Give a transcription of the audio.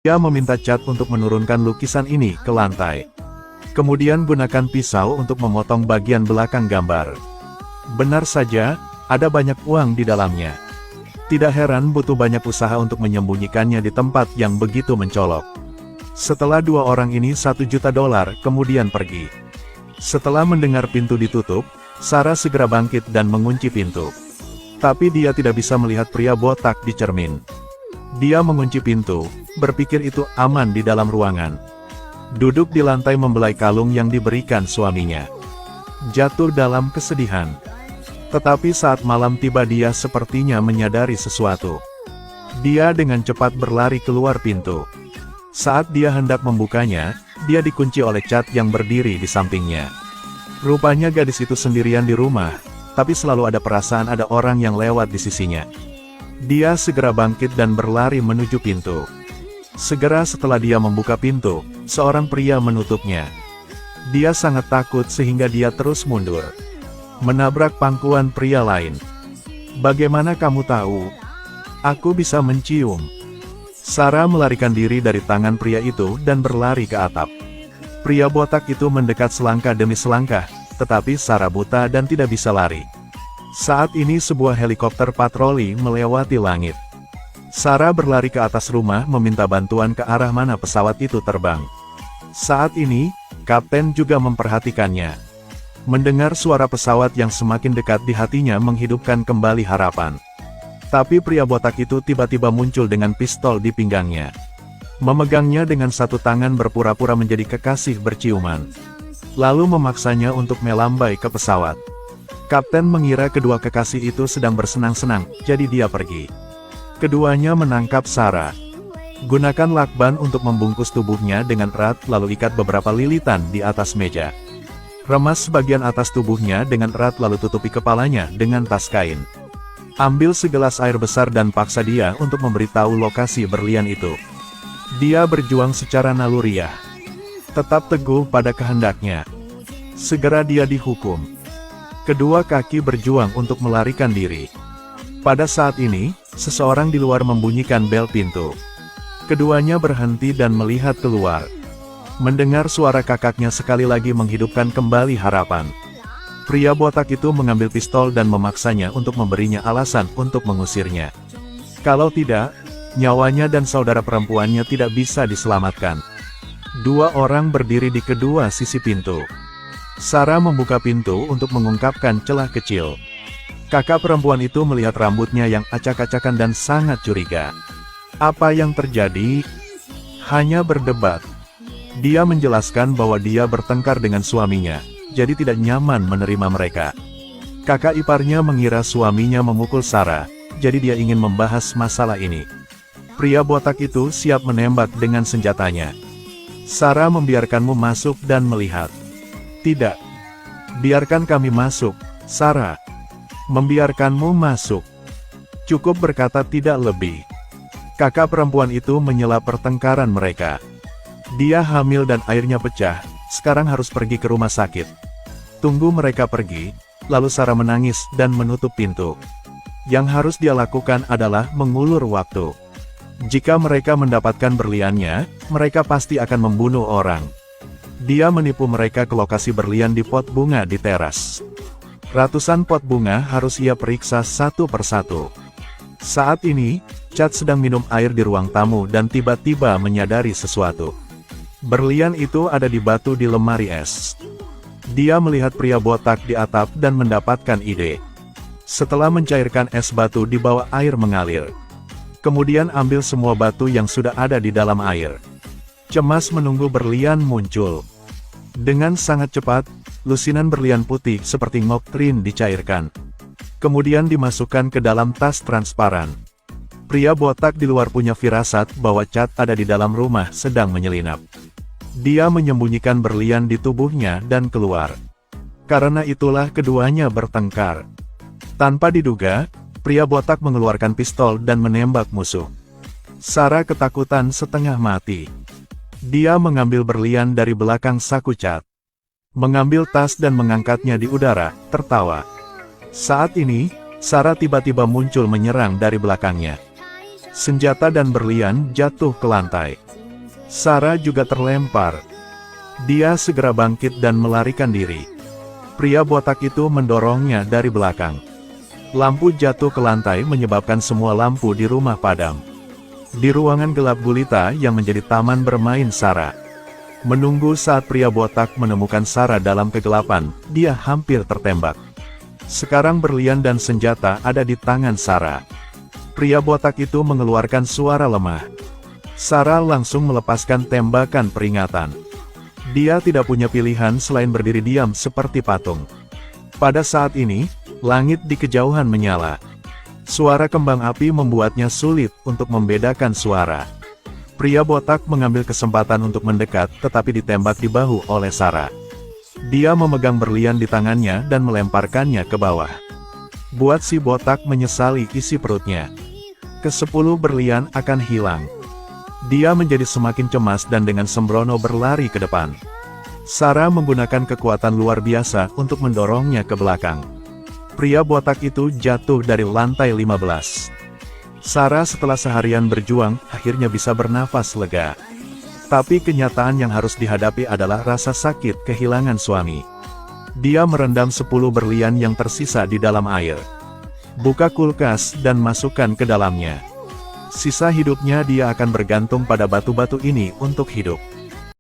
Dia meminta Chad untuk menurunkan lukisan ini ke lantai. Kemudian gunakan pisau untuk memotong bagian belakang gambar. Benar saja, ada banyak uang di dalamnya. Tidak heran butuh banyak usaha untuk menyembunyikannya di tempat yang begitu mencolok. Setelah dua orang ini $1 juta kemudian pergi. Setelah mendengar pintu ditutup, Sarah segera bangkit dan mengunci pintu. Tapi dia tidak bisa melihat pria botak di cermin. Dia mengunci pintu, berpikir itu aman di dalam ruangan. Duduk di lantai membelai kalung yang diberikan suaminya. Jatuh dalam kesedihan. Tetapi saat malam tiba dia sepertinya menyadari sesuatu. Dia dengan cepat berlari keluar pintu. Saat dia hendak membukanya, dia dikunci oleh Chad yang berdiri di sampingnya. Rupanya gadis itu sendirian di rumah, tapi selalu ada perasaan ada orang yang lewat di sisinya. Dia segera bangkit dan berlari menuju pintu. Segera setelah dia membuka pintu, seorang pria menutupnya. Dia sangat takut sehingga dia terus mundur. Menabrak pangkuan pria lain. "Bagaimana kamu tahu? Aku bisa mencium." Sarah melarikan diri dari tangan pria itu dan berlari ke atap. Pria botak itu mendekat selangkah demi selangkah, tetapi Sarah buta dan tidak bisa lari. Saat ini sebuah helikopter patroli melewati langit. Sarah berlari ke atas rumah meminta bantuan ke arah mana pesawat itu terbang. Saat ini, kapten juga memperhatikannya. Mendengar suara pesawat yang semakin dekat di hatinya menghidupkan kembali harapan. Tapi pria botak itu tiba-tiba muncul dengan pistol di pinggangnya. Memegangnya dengan satu tangan berpura-pura menjadi kekasih berciuman. Lalu memaksanya untuk melambai ke pesawat. Kapten mengira kedua kekasih itu sedang bersenang-senang, jadi dia pergi. Keduanya menangkap Sarah. Gunakan lakban untuk membungkus tubuhnya dengan erat lalu ikat beberapa lilitan di atas meja. Remas bagian atas tubuhnya dengan erat lalu tutupi kepalanya dengan tas kain. Ambil segelas air besar dan paksa dia untuk memberitahu lokasi berlian itu. Dia berjuang secara naluriah. Tetap teguh pada kehendaknya. Segera dia dihukum. Kedua kaki berjuang untuk melarikan diri. Pada saat ini, seseorang di luar membunyikan bel pintu. Keduanya berhenti dan melihat keluar. Mendengar suara kakaknya sekali lagi menghidupkan kembali harapan. Pria botak itu mengambil pistol dan memaksanya untuk memberinya alasan untuk mengusirnya. Kalau tidak, nyawanya dan saudara perempuannya tidak bisa diselamatkan. Dua orang berdiri di kedua sisi pintu. Sarah membuka pintu untuk mengungkapkan celah kecil. Kakak perempuan itu melihat rambutnya yang acak-acakan dan sangat curiga. Apa yang terjadi? Hanya berdebat. Dia menjelaskan bahwa dia bertengkar dengan suaminya, jadi tidak nyaman menerima mereka. Kakak iparnya mengira suaminya memukul Sarah, jadi dia ingin membahas masalah ini. Pria botak itu siap menembak dengan senjatanya. Sarah membiarkanmu masuk dan melihat. Tidak. Biarkan kami masuk, Sarah. Membiarkanmu masuk. Cukup berkata tidak lebih. Kakak perempuan itu menyela pertengkaran mereka. Dia hamil dan airnya pecah, sekarang harus pergi ke rumah sakit. Tunggu mereka pergi, lalu Sarah menangis dan menutup pintu. Yang harus dia lakukan adalah mengulur waktu. Jika mereka mendapatkan berliannya, mereka pasti akan membunuh orang. Dia menipu mereka ke lokasi berlian di pot bunga di teras. Ratusan pot bunga harus ia periksa satu persatu. Saat ini, Chad sedang minum air di ruang tamu dan tiba-tiba menyadari sesuatu. Berlian itu ada di batu di lemari es. Dia melihat pria botak di atap dan mendapatkan ide. Setelah mencairkan es batu di bawah air mengalir. Kemudian ambil semua batu yang sudah ada di dalam air. Cemas menunggu berlian muncul. Dengan sangat cepat, lusinan berlian putih seperti ngoktrin dicairkan. Kemudian dimasukkan ke dalam tas transparan. Pria botak di luar punya firasat bahwa Chad ada di dalam rumah sedang menyelinap. Dia menyembunyikan berlian di tubuhnya dan keluar. Karena itulah keduanya bertengkar. Tanpa diduga, pria botak mengeluarkan pistol dan menembak musuh. Sarah ketakutan setengah mati. Dia mengambil berlian dari belakang saku Chad. Mengambil tas dan mengangkatnya di udara, tertawa. Saat ini, Sarah tiba-tiba muncul menyerang dari belakangnya. Senjata dan berlian jatuh ke lantai. Sarah juga terlempar. Dia segera bangkit dan melarikan diri. Pria botak itu mendorongnya dari belakang. Lampu jatuh ke lantai menyebabkan semua lampu di rumah padam. Di ruangan gelap gulita yang menjadi taman bermain Sarah. Menunggu saat pria botak menemukan Sarah dalam kegelapan, dia hampir tertembak. Sekarang berlian dan senjata ada di tangan Sarah. Pria botak itu mengeluarkan suara lemah. Sarah langsung melepaskan tembakan peringatan. Dia tidak punya pilihan selain berdiri diam seperti patung. Pada saat ini, langit di kejauhan menyala. Suara kembang api membuatnya sulit untuk membedakan suara. Pria botak mengambil kesempatan untuk mendekat tetapi ditembak di bahu oleh Sarah. Dia memegang berlian di tangannya dan melemparkannya ke bawah. Buat si botak menyesali isi perutnya. Ke-10 berlian akan hilang. Dia menjadi semakin cemas dan dengan sembrono berlari ke depan. Sarah menggunakan kekuatan luar biasa untuk mendorongnya ke belakang. Pria botak itu jatuh dari lantai 15. Sarah setelah seharian berjuang, akhirnya bisa bernafas lega. Tapi kenyataan yang harus dihadapi adalah rasa sakit kehilangan suami. Dia merendam 10 berlian yang tersisa di dalam air. Buka kulkas dan masukkan ke dalamnya. Sisa hidupnya dia akan bergantung pada batu-batu ini untuk hidup.